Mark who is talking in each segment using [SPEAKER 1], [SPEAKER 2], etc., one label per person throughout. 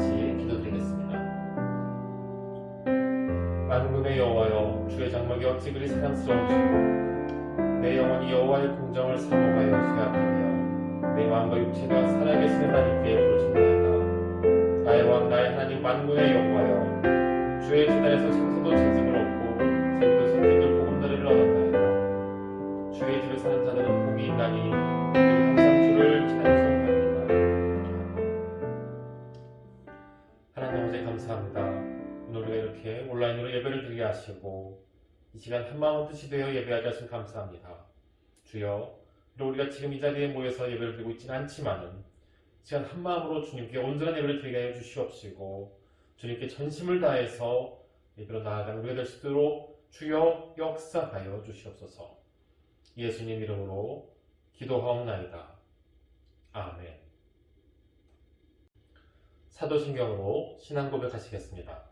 [SPEAKER 1] 같이 기도드리겠습니다. 만군의 여호와여, 주의 장막이 어찌 그리 사랑스러우시고 내 영혼이 여호와의 궁정을 사모하여 쇠약하며 내 마음과 육체가 살아계신 하나님께 부르짖나이다. 나의 왕 나의 하나님 만군의 여호와여, 주의 재단에서 생수도 진심을 얻고 재미도 생기도 보금자리를 얻었나이다. 주의 집에 사는 자들은 복이 있나니 그들이 항상 주를 찬송합니다. 하나님 아버지 감사합니다. 오늘 우리가 이렇게 온라인으로 예배를 드리게 하시고 이 시간 한마음 뜻이 되어 예배하게 하신 감사합니다. 주여, 우리가 지금 이 자리에 모여서 예배를 드리고 있지는 않지만은 이 시간 한마음으로 주님께 온전한 예배를 드리게 하여 주시옵시고 주님께 전심을 다해서 예배로 나아가는 우리가 될 수 있도록 주여 역사하여 주시옵소서. 예수님 이름으로 기도하옵나이다. 아멘. 사도신경으로 신앙 고백하시겠습니다.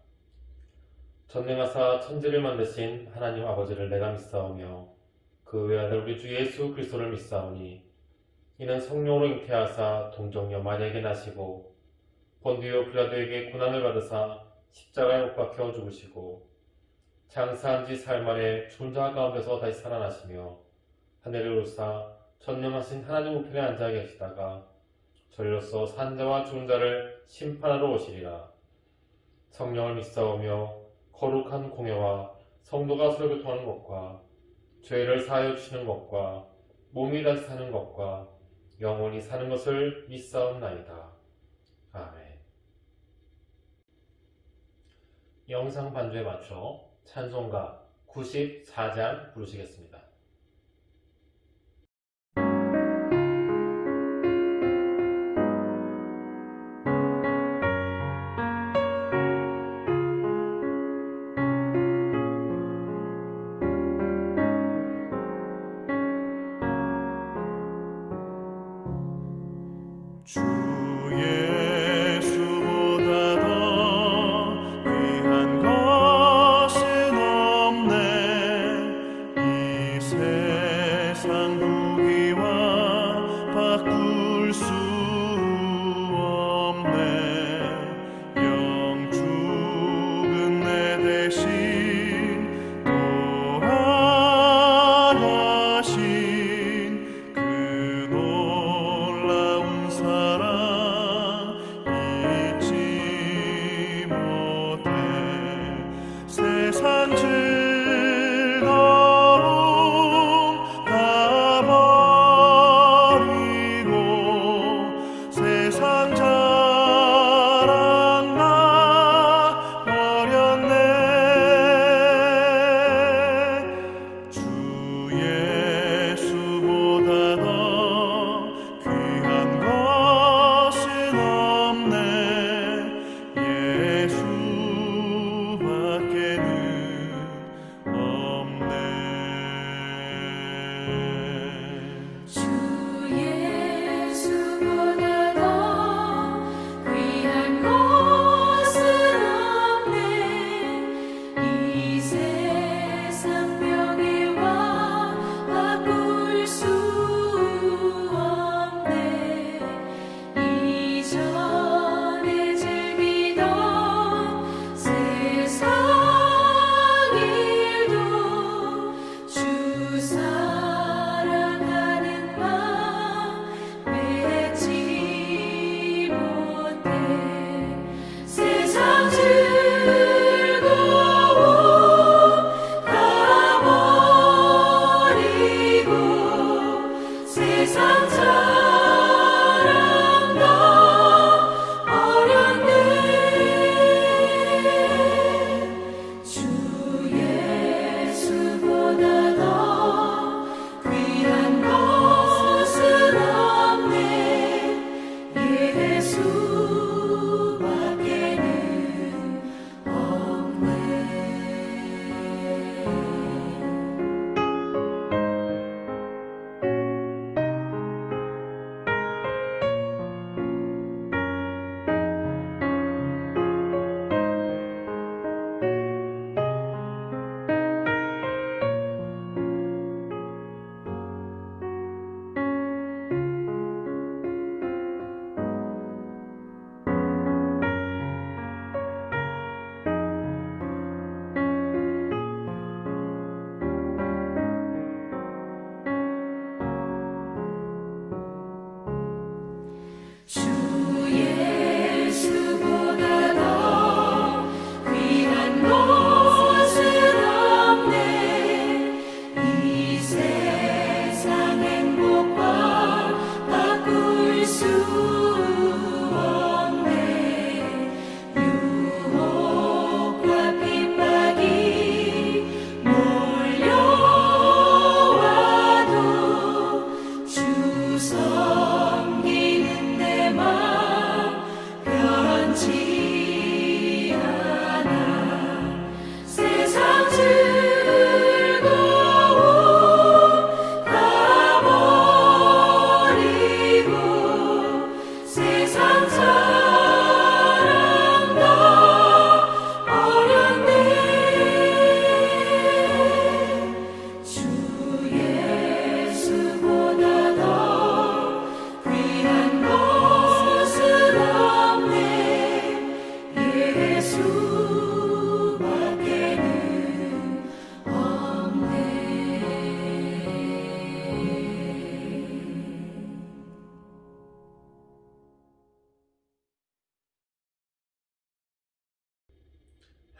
[SPEAKER 1] 전능하사 천지를 만드신 하나님 아버지를 내가 믿사오며 그 외아들 우리 주 예수 그리스도를 믿사오니 이는 성령으로 잉태하사 동정녀 마리아에게 나시고 본디오 빌라도에게 고난을 받으사 십자가에 못 박혀 죽으시고 장사한 지 사흘 만에 죽은 자 가운데서 다시 살아나시며 하늘을 오르사 전능하신 하나님 우편에 앉아 계시다가 저리로서 산 자와 죽은 자를 심판하러 오시리라. 성령을 믿사오며 거룩한 공예와 성도가 서로 교통하는 것과 죄를 사하여 주시는 것과 몸이 다시 사는 것과 영원히 사는 것을 믿사옵나이다. 아멘. 영상 반주에 맞춰 찬송가 94장 부르시겠습니다.
[SPEAKER 2] 주 예수보다 더 귀한 것은 없네. 이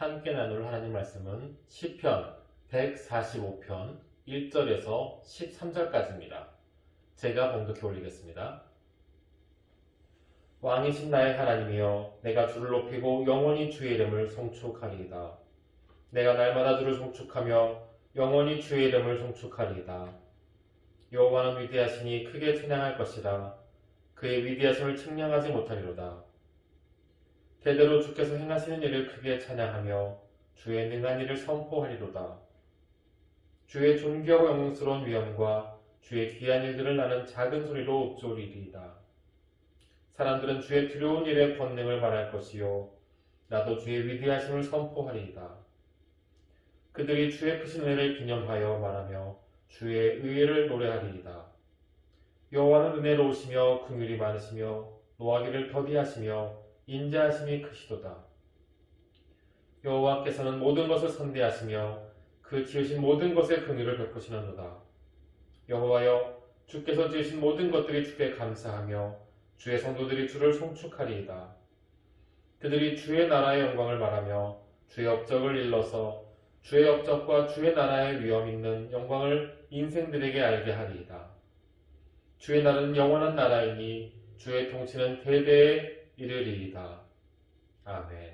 [SPEAKER 1] 함께 나눌 하나님 말씀은 시편 145편 1절에서 13절까지입니다. 제가 봉독해 올리겠습니다. 왕이신 나의 하나님이여, 내가 주를 높이고 영원히 주의 이름을 송축하리이다. 내가 날마다 주를 송축하며 영원히 주의 이름을 송축하리이다. 여호와는 위대하시니 크게 찬양할 것이라. 그의 위대하심을 측량하지 못하리로다. 대대로 주께서 행하시는 일을 크게 찬양하며 주의 능한 일을 선포하리로다. 주의 존귀하고 영광스러운 위엄과 주의 귀한 일들을 나는 작은 소리로 읊조리리이다. 사람들은 주의 두려운 일의 권능을 말할 것이요, 나도 주의 위대하심을 선포하리이다. 그들이 주의 크신 은혜를 기념하여 말하며 주의 의를 노래하리이다. 여호와는 은혜로우시며 긍휼이 많으시며 노하기를 더디하시며 인자하심이 크시도다. 여호와께서는 모든 것을 선대하시며 그 지으신 모든 것에 긍휼을 베푸시는도다. 여호와여, 주께서 지으신 모든 것들이 주께 감사하며 주의 성도들이 주를 송축하리이다. 그들이 주의 나라의 영광을 말하며 주의 업적을 일러서 주의 업적과 주의 나라의 위엄 있는 영광을 인생들에게 알게 하리이다. 주의 나라는 영원한 나라이니 주의 통치는 대대에 이르리이다. 아멘.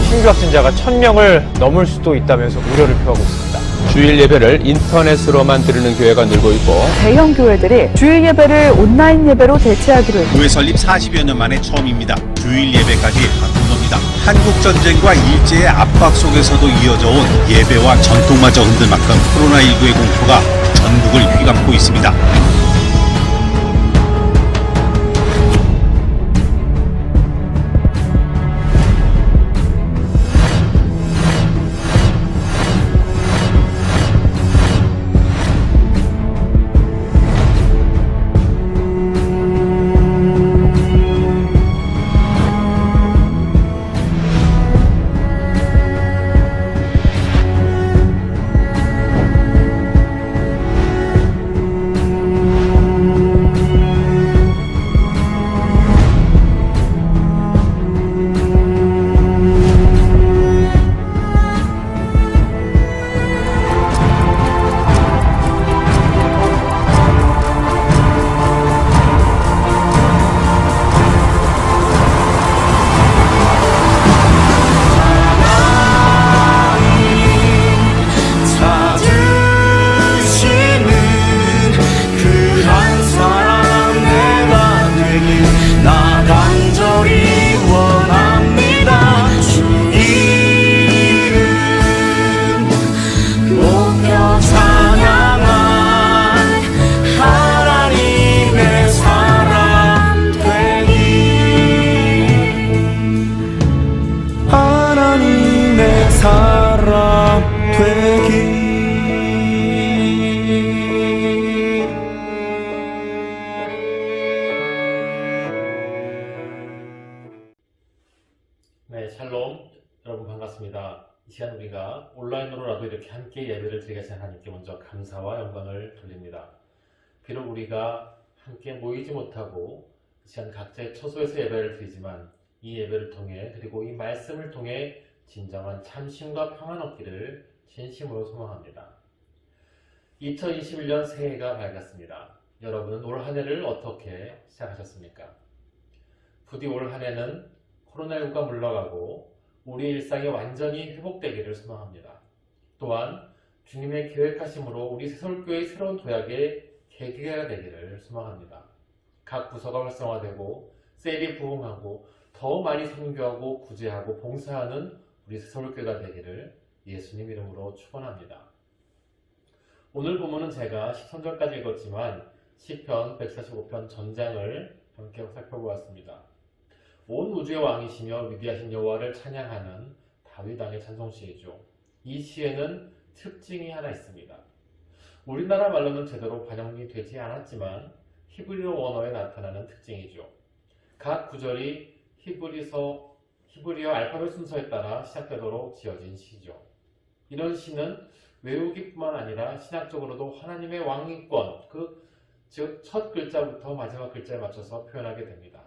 [SPEAKER 3] 신규 확진자가 1,000명을 넘을 수도 있다면서 우려를 표하고 있습니다.
[SPEAKER 4] 주일 예배를 인터넷으로만 드리는 교회가 늘고 있고,
[SPEAKER 5] 대형 교회들이 주일 예배를 온라인 예배로 대체하기로 했습니다.
[SPEAKER 6] 교회 설립 40여 년 만에 처음입니다. 주일 예배까지 바꾼 겁니다. 한국 전쟁과 일제의 압박 속에서도 이어져 온 예배와 전통마저 흔들 만큼 코로나19의 공포가 전국을 휘감고 있습니다.
[SPEAKER 1] 네, 샬롬. 여러분 반갑습니다. 이 시간 우리가 온라인으로라도 이렇게 함께 예배를 드리게 하신 하나님께 먼저 감사와 영광을 돌립니다. 비록 우리가 함께 모이지 못하고 이 시간 각자의 처소에서 예배를 드리지만 이 예배를 통해, 그리고 이 말씀을 통해 진정한 참심과 평안 얻기를 진심으로 소망합니다. 2021년 새해가 밝았습니다. 여러분은 올 한 해를 어떻게 시작하셨습니까? 부디 올 한 해는 코로나19가 물러가고 우리 일상이 완전히 회복되기를 소망합니다. 또한 주님의 계획하심으로 우리 새솔교회의 새로운 도약의 계기가 되기를 소망합니다. 각 부서가 활성화되고 셀이 부흥하고 더 많이 선교하고 구제하고 봉사하는 우리 새솔교회가 되기를 예수님 이름으로 축원합니다. 오늘 본문은 제가 13절까지 읽었지만 시편 145편 전장을 함께 살펴보았습니다. 온 우주의 왕이시며 위대하신 여호와를 찬양하는 다윗 왕의 찬송시이죠. 이 시에는 특징이 하나 있습니다. 우리나라 말로는 제대로 반영이 되지 않았지만 히브리어 원어에 나타나는 특징이죠. 각 구절이 히브리어 알파벳 순서에 따라 시작되도록 지어진 시죠. 이런 시는 외우기뿐만 아니라 신학적으로도 하나님의 왕위권, 즉 첫 글자부터 마지막 글자에 맞춰서 표현하게 됩니다.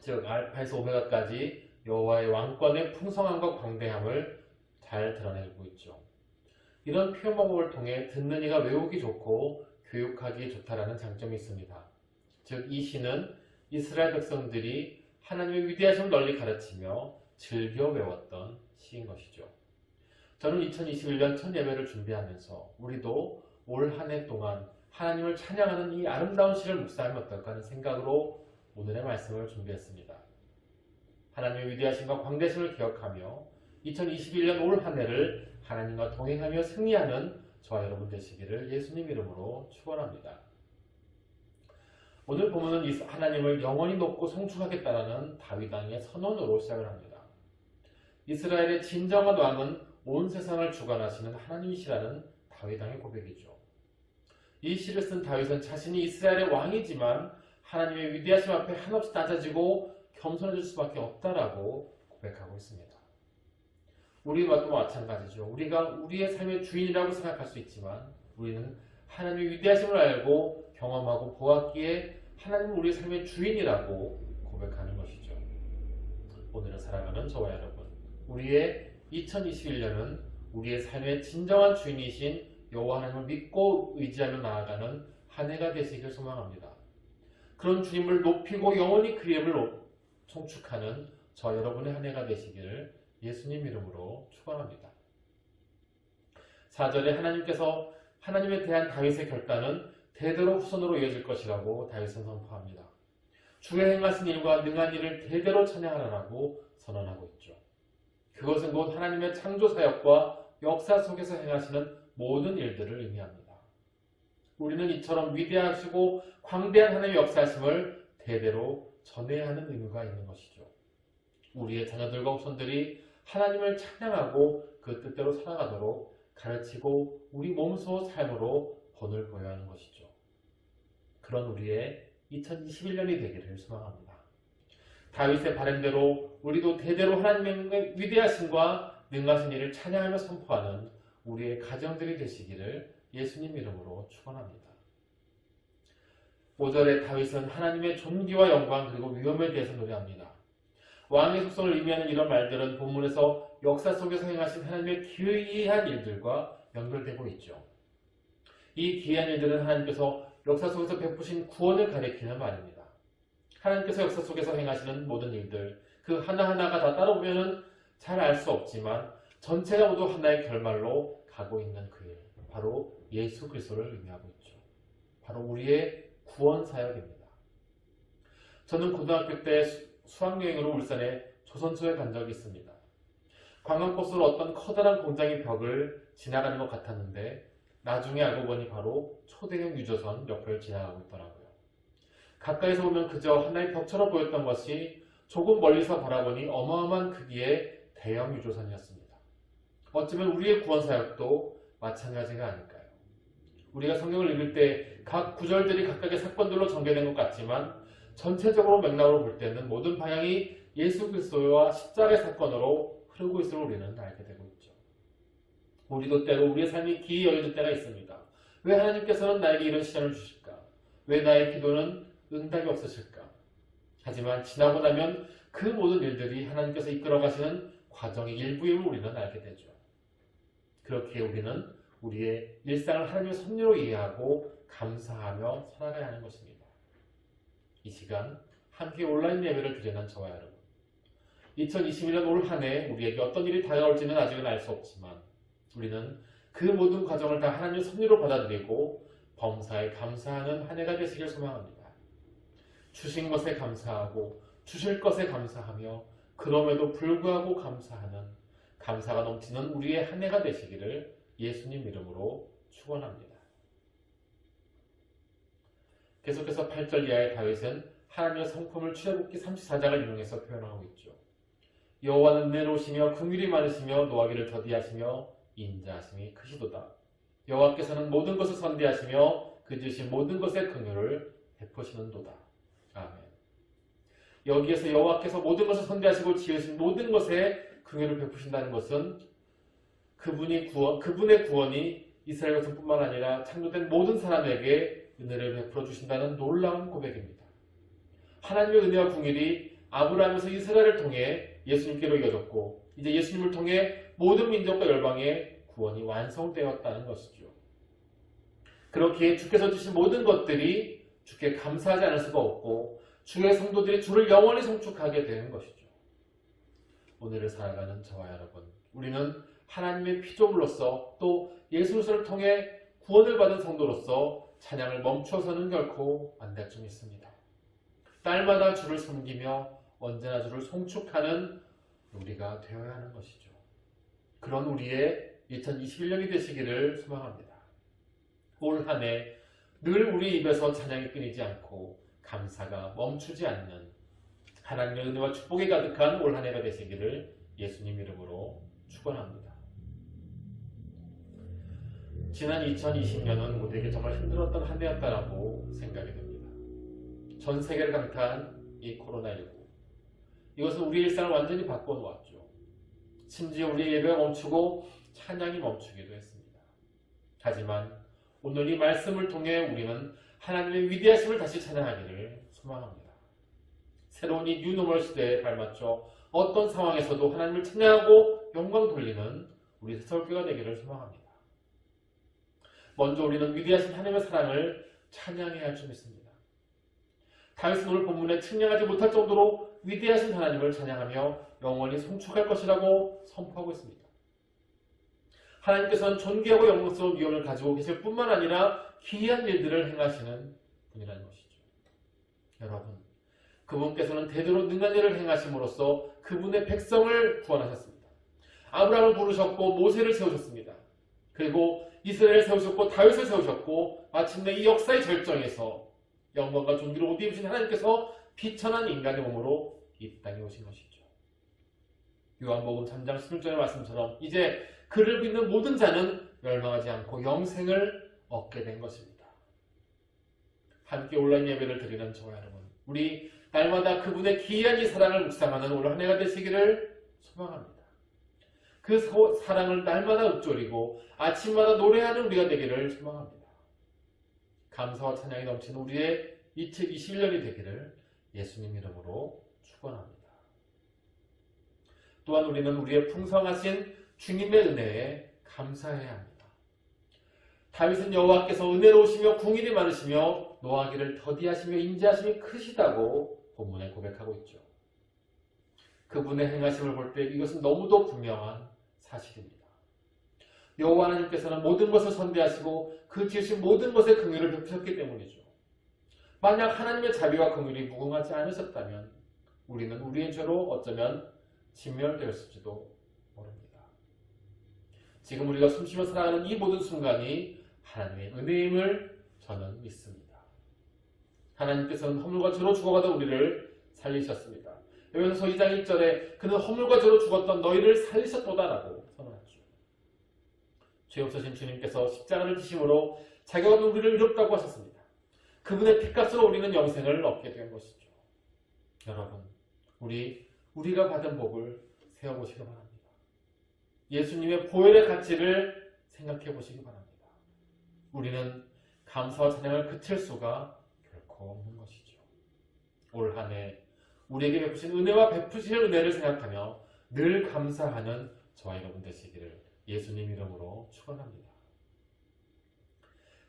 [SPEAKER 1] 즉 알파에서 오메가까지 여호와의 왕권의 풍성함과 광대함을 잘 드러내고 있죠. 이런 표현 방법을 통해 듣는 이가 외우기 좋고 교육하기 좋다라는 장점이 있습니다. 즉 이 시는 이스라엘 백성들이 하나님의 위대하심을 널리 가르치며 즐겨 외웠던 시인 것이죠. 저는 2021년 첫 예배를 준비하면서 우리도 올 한 해 동안 하나님을 찬양하는 이 아름다운 시를 묵상하면 어떨까 하는 생각으로 오늘의 말씀을 준비했습니다. 하나님의 위대하심과 광대심을 기억하며 2021년 올 한 해를 하나님과 동행하며 승리하는 저와 여러분 되시기를 예수님 이름으로 축원합니다. 오늘 본문은 하나님을 영원히 높고 송축하겠다라는 다윗 왕의 선언으로 시작을 합니다. 이스라엘의 진정한 왕은 온 세상을 주관하시는 하나님이시라는 다윗 왕의 고백이죠. 이 시를 쓴 다윗은 자신이 이스라엘의 왕이지만 하나님의 위대하심 앞에 한없이 낮아지고 겸손해질 수밖에 없다라고 고백하고 있습니다. 우리와도 마찬가지죠. 우리가 우리의 삶의 주인이라고 생각할 수 있지만 우리는 하나님의 위대하심을 알고 경험하고 보았기에 하나님은 우리의 삶의 주인이라고 고백하는 것이죠. 오늘을 살아가는 저와 여러분, 우리의 2021년은 우리의 삶의 진정한 주인이신 여호와 하나님을 믿고 의지하며 나아가는 한 해가 되시길 소망합니다. 그런 주님을 높이고 영원히 그 이름을 송축하는 저 여러분의 한 해가 되시기를 예수님 이름으로 축원합니다. 4절에 하나님께서 하나님에 대한 다윗의 결단은 대대로 후손으로 이어질 것이라고 다윗은 선포합니다. 주의 행하신 일과 능한 일을 대대로 찬양하라고 선언하고 있죠. 그것은 곧 하나님의 창조 사역과 역사 속에서 행하시는 모든 일들을 의미합니다. 우리는 이처럼 위대하시고 광대한 하나님의 역사하심을 대대로 전해야 하는 의무가 있는 것이죠. 우리의 자녀들과 후손들이 하나님을 찬양하고 그 뜻대로 살아가도록 가르치고 우리 몸소 삶으로 본을 보여야 하는 것이죠. 그런 우리의 2021년이 되기를 소망합니다. 다윗의 바램대로 우리도 대대로 하나님의 위대하심과 능하신 일을 찬양하며 선포하는 우리의 가정들이 되시기를 예수님 이름으로 축원합니다. 5절에 다윗은 하나님의 존귀와 영광 그리고 위엄에 대해서 노래합니다. 왕의 속성을 의미하는 이런 말들은 본문에서 역사 속에서 행하신 하나님의 기이한 일들과 연결되고 있죠. 이 기이한 일들은 하나님께서 역사 속에서 베푸신 구원을 가리키는 말입니다. 하나님께서 역사 속에서 행하시는 모든 일들, 그 하나하나가 다 따라보면 잘 알 수 없지만 전체가 모두 하나의 결말로 가고 있는 그 일, 바로 예수 그리스도를 의미하고 있죠. 바로 우리의 구원 사역입니다. 저는 고등학교 때 수학여행으로 울산에 조선소에 간 적이 있습니다. 관광버스로 어떤 커다란 공장의 벽을 지나가는 것 같았는데 나중에 알고 보니 바로 초대형 유조선 옆을 지나가고 있더라고요. 가까이서 보면 그저 하나의 벽처럼 보였던 것이 조금 멀리서 바라보니 어마어마한 크기의 대형 유조선이었습니다. 어쩌면 우리의 구원사역도 마찬가지가 아닐까요? 우리가 성경을 읽을 때 각 구절들이 각각의 사건들로 전개된 것 같지만 전체적으로 맥락으로 볼 때는 모든 방향이 예수 그리스도와 십자가의 사건으로 흐르고 있음을 우리는 알게 되고 있죠. 우리도 때로 우리의 삶이 기이 여겨질 때가 있습니다. 왜 하나님께서는 나에게 이런 시련을 주실까? 왜 나의 기도는 응답이 없으실까? 하지만 지나고 나면 그 모든 일들이 하나님께서 이끌어 가시는 과정의 일부임을 우리는 알게 되죠. 그렇기에 우리는 우리의 일상을 하나님의 섭리로 이해하고 감사하며 살아가야 하는 것입니다. 이 시간 함께 온라인 예배를 드리는 저와 여러분, 2021년 올 한 해 우리에게 어떤 일이 다가올지는 아직은 알 수 없지만 우리는 그 모든 과정을 다 하나님의 섭리로 받아들이고 범사에 감사하는 한 해가 되시길 소망합니다. 주신 것에 감사하고 주실 것에 감사하며 그럼에도 불구하고 감사하는 감사가 넘치는 우리의 한 해가 되시기를 예수님 이름으로 축원합니다. 계속해서 8절 이하의 다윗은 하나님의 성품을 출애굽기 34장을 인용해서 표현하고 있죠. 여호와는 은혜로우시며 긍휼이 많으시며 노하기를 더디하시며 인자하심이 크시도다. 여호와께서는 모든 것을 선대하시며 그 지으신 모든 것의 긍휼을 베푸시는도다. 아멘. 여기에서 여호와께서 모든 것을 선대하시고 지으신 모든 것에 긍휼을 베푸신다는 것은 그분의 구원이 이스라엘 백성뿐만 아니라 창조된 모든 사람에게 은혜를 베풀어 주신다는 놀라운 고백입니다. 하나님의 은혜와 긍휼이 아브라함에서 이스라엘을 통해 예수님께로 이어졌고 이제 예수님을 통해 모든 민족과 열방의 구원이 완성되었다는 것이죠. 그렇기에 주께서 주신 모든 것들이 주께 감사하지 않을 수가 없고 주의 성도들이 주를 영원히 송축하게 되는 것이죠. 오늘을 살아가는 저와 여러분, 우리는 하나님의 피조물로서 또 예수 그리스도를 통해 구원을 받은 성도로서 찬양을 멈춰서는 결코 안 될 줄 믿습니다. 날마다 주를 섬기며 언제나 주를 송축하는 우리가 되어야 하는 것이죠. 그런 우리의 2021년이 되시기를 소망합니다. 올 한 해 늘 우리 입에서 찬양이 끊이지 않고 감사가 멈추지 않는 하나님의 은혜와 축복이 가득한 올 한 해가 되시기를 예수님 이름으로 축원합니다. 지난 2020년은 우리에게 정말 힘들었던 한 해였다라고 생각이 됩니다. 전 세계를 강타한 이 코로나19, 이것은 우리의 일상을 완전히 바꿔놓았죠. 심지어 우리의 예배가 멈추고 찬양이 멈추기도 했습니다. 하지만 오늘 이 말씀을 통해 우리는 하나님의 위대하심을 다시 찬양하기를 소망합니다. 새로운 이 뉴노멀 시대에 발맞춰 어떤 상황에서도 하나님을 찬양하고 영광 돌리는 우리 새서울교회가 되기를 소망합니다. 먼저 우리는 위대하신 하나님의 사랑을 찬양해야 할 줄 믿습니다. 다윗은 오늘 본문에 측량하지 못할 정도로 위대하신 하나님을 찬양하며 영원히 송축할 것이라고 선포하고 있습니다. 하나님께서는 존귀하고 영광스러운 위엄을 가지고 계실 뿐만 아니라 기이한 일들을 행하시는 분이라는 것이죠. 여러분, 그분께서는 대대로 능한 일을 행하심으로써 그분의 백성을 구원하셨습니다. 아브라함을 부르셨고 모세를 세우셨습니다. 그리고 이스라엘을 세우셨고 다윗을 세우셨고 마침내 이 역사의 절정에서 영광과 존귀를 옷 입으신 하나님께서 비천한 인간의 몸으로 이 땅에 오신 것이죠. 요한복음 3장 16절의 말씀처럼 이제 그를 믿는 모든 자는 멸망하지 않고 영생을 얻게 된 것입니다. 함께 온라인 예배를 드리는 저와 여러분, 우리 날마다 그분의 기이한 이 사랑을 묵상하는 올 한 해가 되시기를 소망합니다. 그 사랑을 날마다 읊조리고 아침마다 노래하는 우리가 되기를 소망합니다. 감사와 찬양이 넘치는 우리의 2021년이 되기를 예수님 이름으로 축원합니다. 또한 우리는 우리의 풍성하신 주님의 은혜에 감사해야 합니다. 다윗은 여호와께서 은혜로우시며 궁일이 많으시며 노하기를 더디하시며 인자하심이 크시다고 본문에 고백하고 있죠. 그분의 행하심을 볼 때 이것은 너무도 분명한 사실입니다. 여호와 하나님께서는 모든 것을 선대하시고 그 지으신 모든 것에 긍휼을 베푸셨기 때문이죠. 만약 하나님의 자비와 긍휼이 무궁하지 않으셨다면 우리는 우리의 죄로 어쩌면 진멸되었을지도 모릅니다. 지금 우리가 숨쉬며 살아가는 이 모든 순간이 하나님의 은혜임을 저는 믿습니다. 하나님께서는 허물과 죄로 죽어가던 우리를 살리셨습니다. 에베소서 2장 1절에 그는 허물과 죄로 죽었던 너희를 살리셨도다라고 선언하죠. 죄 없으신 주님께서 십자가를 지심으로 자기가 우리를 의롭다고 하셨습니다. 그분의 피값으로 우리는 영생을 얻게 된 것이죠. 여러분, 우리가 받은 복을 세어보시기 바랍니다. 예수님의 보혈의 가치를 생각해 보시기 바랍니다. 우리는 감사와 찬양을 그칠 수가 결코 없는 것이죠. 올 한 해 우리에게 베푸신 은혜와 베푸실 은혜를 생각하며 늘 감사하는 저와 여러분 되시기를 예수님 이름으로 축원합니다.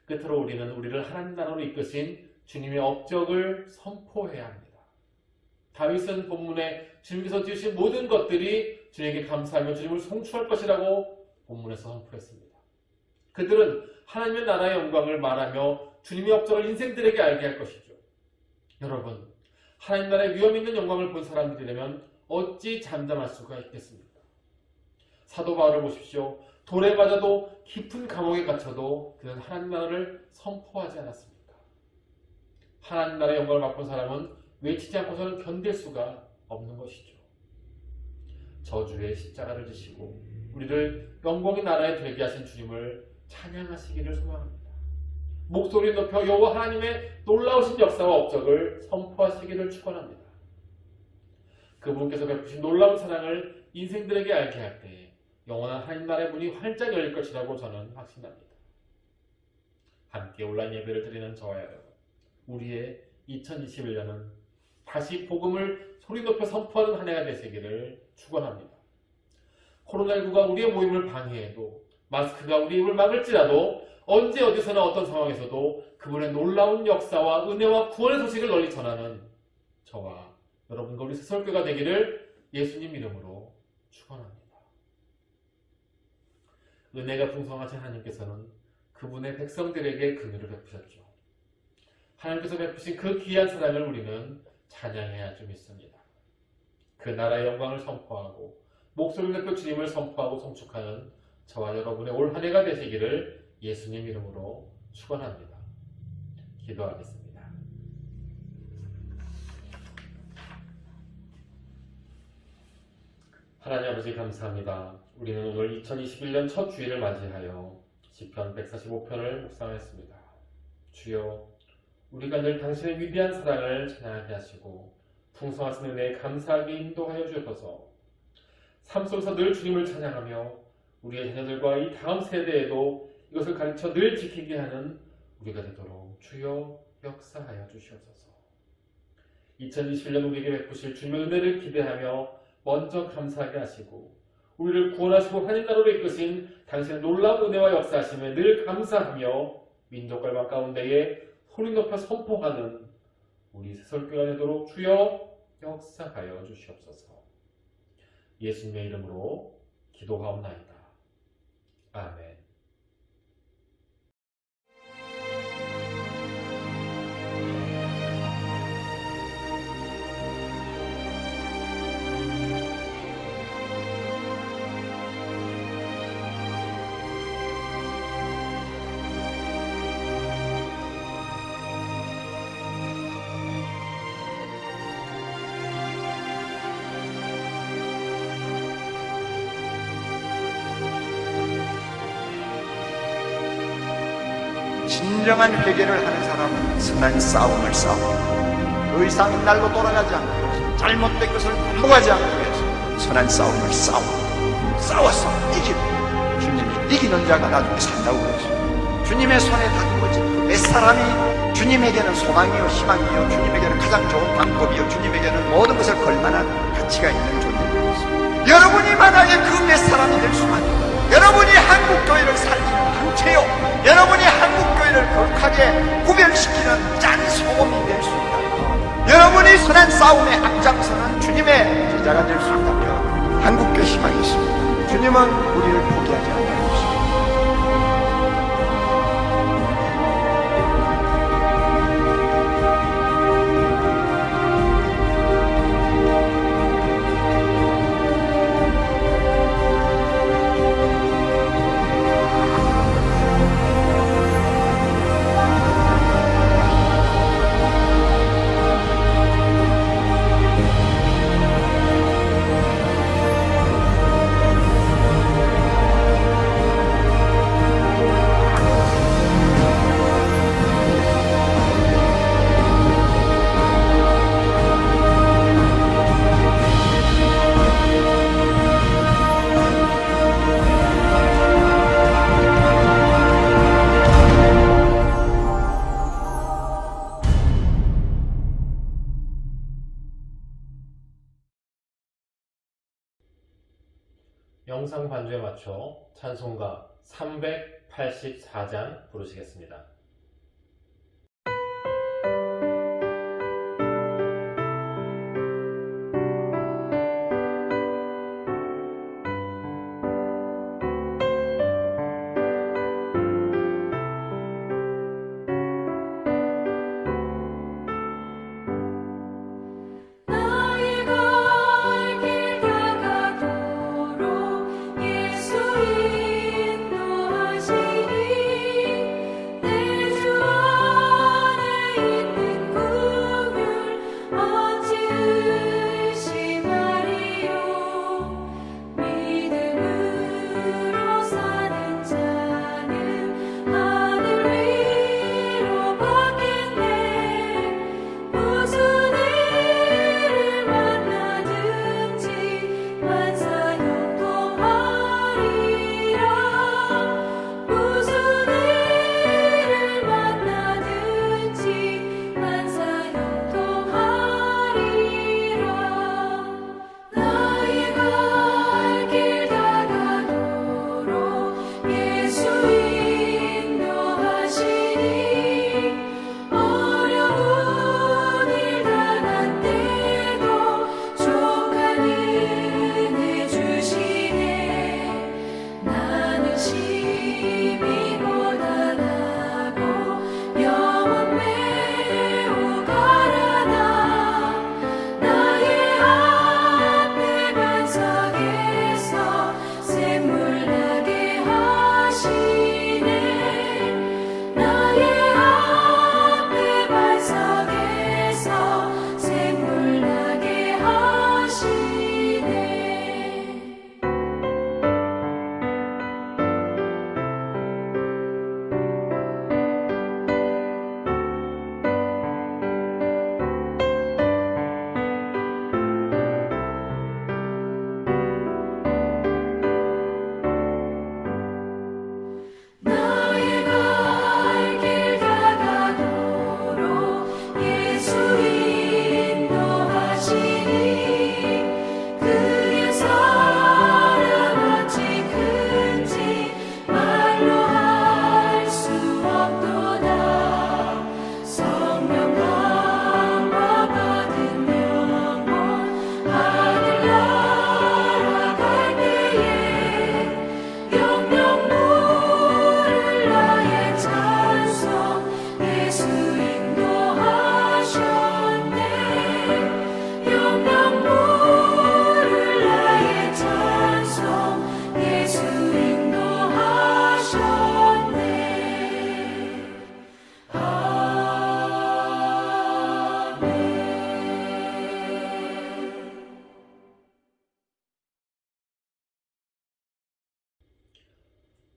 [SPEAKER 1] 끝으로 우리는 우리를 하나님 나라로 이끄신 주님의 업적을 선포해야 합니다. 다윗은 본문에 주님께서 지으신 모든 것들이 주님에게 감사하며 주님을 송축할 것이라고 본문에서 선포했습니다. 그들은 하나님의 나라의 영광을 말하며 주님의 업적을 인생들에게 알게 할 것이죠. 여러분, 하나님 나라의 위엄 있는 영광을 본 사람들이라면 어찌 잠잠할 수가 있겠습니까? 사도 바울을 보십시오. 돌에 맞아도 깊은 감옥에 갇혀도 그는 하나님 나라를 선포하지 않았습니까? 하나님 나라의 영광을 맛본 사람은 외치지 않고서는 견딜 수가 없는 것이죠. 저주의 십자가를 지시고 우리를 영광의 나라에 들게 하신 주님을 찬양하시기를 소망합니다. 목소리 높여 여호와 하나님의 놀라우신 역사와 업적을 선포하시기를 축원합니다. 그분께서 베푸신 놀라운 사랑을 인생들에게 알게 할 때 영원한 하나님 나라의 문이 활짝 열릴 것이라고 저는 확신합니다. 함께 온라인 예배를 드리는 저와 여러분, 우리의 2021년은 다시 복음을 소리 높여 선포하는 한 해가 되시기를 축원합니다. 코로나19가 우리의 모임을 방해해도, 마스크가 우리 입을 막을지라도, 언제 어디서나 어떤 상황에서도 그분의 놀라운 역사와 은혜와 구원의 소식을 널리 전하는 저와 여러분과 우리 새설교가 되기를 예수님 이름으로 축원합니다. 은혜가 풍성하신 하나님께서는 그분의 백성들에게 긍휼을 베푸셨죠. 하나님께서 베푸신 그 귀한 사랑을 우리는 찬양해야 할 줄 믿습니다. 그 나라의 영광을 선포하고 목소리를 내고 주님을 선포하고 송축하는 저와 여러분의 올 한 해가 되시기를 예수님 이름으로 축원합니다. 기도하겠습니다. 하나님 아버지 감사합니다. 우리는 오늘 2021년 첫 주일을 맞이하여 시편 145편을 묵상했습니다. 주여, 우리가 늘 당신의 위대한 사랑을 찬양하게 하시고 풍성하신 은혜에 감사하게 인도하여 주셔서 삶 속에서 늘 주님을 찬양하며 우리의 자녀들과 이 다음 세대에도 이것을 가르쳐 늘 지키게 하는 우리가 되도록 주여 역사하여 주시옵소서. 2021년 우리에게 베푸실 주님의 은혜를 기대하며 먼저 감사하게 하시고 우리를 구원하시고 하나님 나라로 이끄신 당신의 놀라운 은혜와 역사하심에 늘 감사하며 민족 갈망 가운데에 소리 높여 선포하는 우리 새설교가 되도록 주여 역사하여 주시옵소서. 예수님의 이름으로 기도하옵나이다. 아멘.
[SPEAKER 7] 진정한 회개를 하는 사람은 선한 싸움을 싸우고 더 이상 날로 돌아가지 않기 위해서, 잘못된 것을 반복하지 않기 위해서 선한 싸움을 싸워서 이기고 주님이 이기는 자가 나중에 산다고 그러죠. 주님의 손에 닿은 거지. 몇 사람이 주님에게는 소망이요 희망이요 주님에게는 가장 좋은 방법이요 주님에게는 모든 것을 걸만한 가치가 있는 존재입니다. 여러분이 만약에 그 몇 사람이 될 수만 있다. 여러분이 한국교회를 살리는 항체요, 여러분이 한국교회를 거룩하게 구별시키는 짠 소금이 될 수 있다. 여러분이 선한 싸움에 앞장서는 주님의 제자가 될 수 있다면 한국교회 희망이 있습니다. 주님은 우리를 포기하지 않는 것입니다.
[SPEAKER 1] 영상 반주에 맞춰 찬송가 384장 부르시겠습니다.
[SPEAKER 8] 예수 인도하시니 내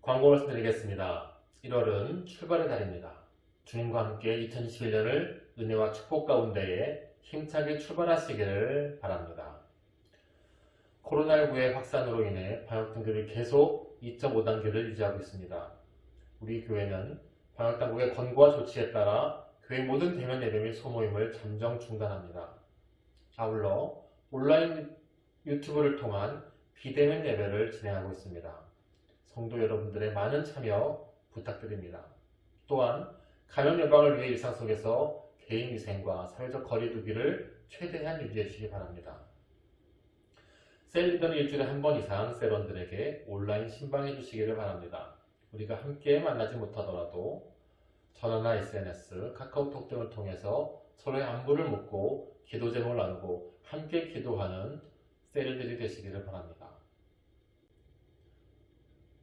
[SPEAKER 1] 광고 말씀드리겠습니다. 1월은 출발의 달입니다. 주님과 함께 2021년을 은혜와 축복 가운데에 힘차게 출발하시기를 바랍니다. 코로나19의 확산으로 인해 방역등급이 계속 2.5단계를 유지하고 있습니다. 우리 교회는 방역당국의 권고와 조치에 따라 교회 모든 대면 예배 및 소모임을 잠정 중단합니다. 아울러 온라인 유튜브를 통한 비대면 예배를 진행하고 있습니다. 성도 여러분들의 많은 참여 부탁드립니다. 또한 감염 예방을 위해 일상 속에서 개인 위생과 사회적 거리 두기를 최대한 유지해 주시기 바랍니다. 셀 리더는 일주일에 한 번 이상 셀원들에게 온라인 신방해 주시기를 바랍니다. 우리가 함께 만나지 못하더라도 전화나 SNS, 카카오톡 등을 통해서 서로의 안부를 묻고 기도 제목을 나누고 함께 기도하는 셀들이 되시기를 바랍니다.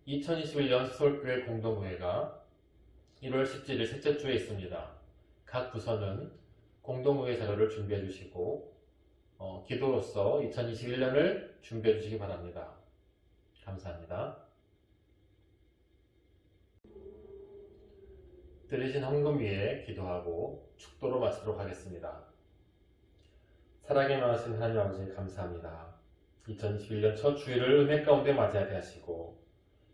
[SPEAKER 1] 2021년 수설교회 공동의회가 1월 17일 셋째 주에 있습니다. 각 부서는 공동의회 자료를 준비해 주시고 기도로서 2021년을 준비해 주시기 바랍니다. 감사합니다. 드리신 헌금 위에 기도하고 축도로 마치도록 하겠습니다. 사랑에 많으신 하나님 아버지 감사합니다. 2021년 첫 주일을 은혜 가운데 맞이하게 하시고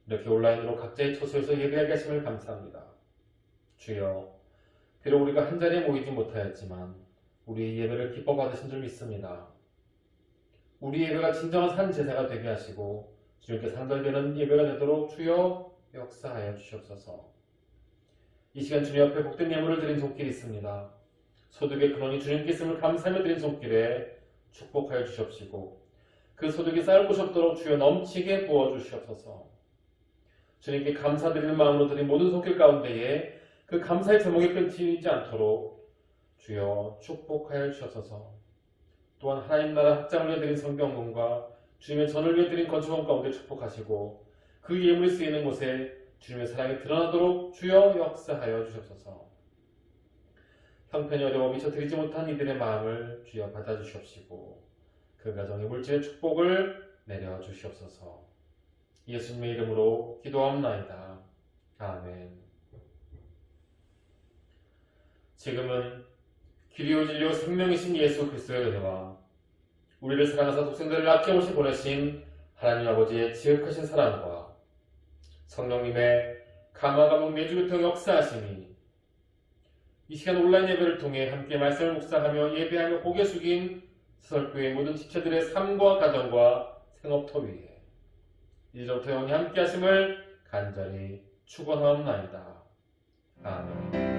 [SPEAKER 1] 이렇게 온라인으로 각자의 처소에서 예배하게 하심을 감사합니다. 주여, 비록 우리가 한자리에 모이지 못하였지만 우리의 예배를 기뻐 받으신 줄 믿습니다. 우리 예배가 진정한 산 제사가 되게 하시고 주님께 상달되는 예배가 되도록 주여 역사하여 주시옵소서. 이 시간 주님 앞에 복된 예물을 드린 손길이 있습니다. 소득의 근원이 주님께 있음을 감사하며 드린 손길에 축복하여 주시옵시고 그 소득이 쌓을 곳이 없도록 주여 넘치게 부어주시옵소서. 주님께 감사드리는 마음으로 드린 모든 손길 가운데에 그 감사의 제목이 끊기지 않도록 주여 축복하여 주옵소서. 또한 하나님 나라 확장을 위해 드린 성경문과 주님의 전을 위해 드린 건축원 가운데 축복하시고 그 예물이 쓰이는 곳에 주님의 사랑이 드러나도록 주여 역사하여 주옵소서. 형편이 어려워 미처 드리지 못한 이들의 마음을 주여 받아주시옵시고 그 가정의 물질의 축복을 내려주시옵소서. 예수님의 이름으로 기도합나이다. 아멘. 지금은 길이요 진리요 생명이신 예수 그리스도의 은혜와 우리를 사랑하사 독생자를 아낌없이 보내신 하나님 아버지의 지극하신 사랑과 성령님의 감화감동 내주교통 역사하심이 이 시간 온라인 예배를 통해 함께 말씀을 묵상하며 예배하며 고개 숙인 수설교회 모든 지체들의 삶과 가정과 생업터 위에 이제부터 영원히 함께 하심을 간절히 축원하옵나이다. 아멘.